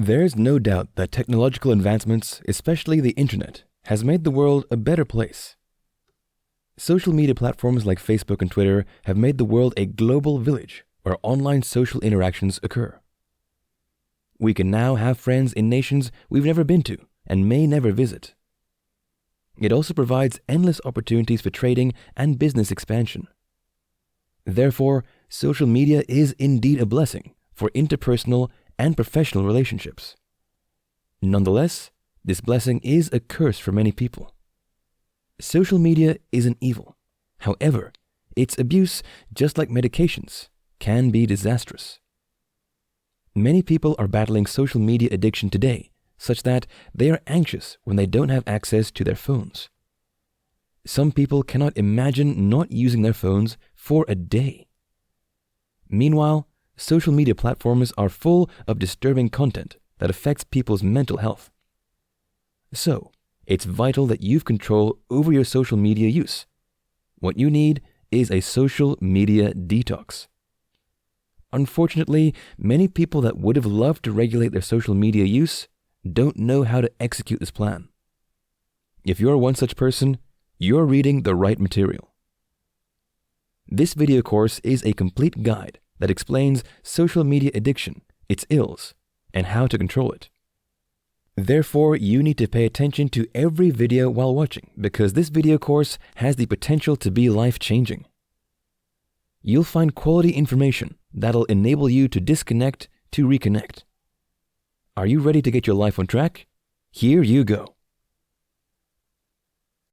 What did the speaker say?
There's no doubt that technological advancements, especially the internet, has made the world a better place. Social media platforms like Facebook and Twitter have made the world a global village where online social interactions occur. We can now have friends in nations we've never been to and may never visit. It also provides endless opportunities for trading and business expansion. Therefore, social media is indeed a blessing for interpersonal and professional relationships. Nonetheless, this blessing is a curse for many people. Social media is an evil. However, its abuse, just like medications, can be disastrous. Many people are battling social media addiction today, such that they are anxious when they don't have access to their phones. Some people cannot imagine not using their phones for a day. Meanwhile, social media platforms are full of disturbing content that affects people's mental health. So, it's vital that you've control over your social media use. What you need is a social media detox. Unfortunately, many people that would have loved to regulate their social media use don't know how to execute this plan. If you're one such person, you're reading the right material. This video course is a complete guide that explains social media addiction, its ills, and how to control it. Therefore, you need to pay attention to every video while watching because this video course has the potential to be life-changing. You'll find quality information that'll enable you to disconnect to reconnect. Are you ready to get your life on track? Here you go.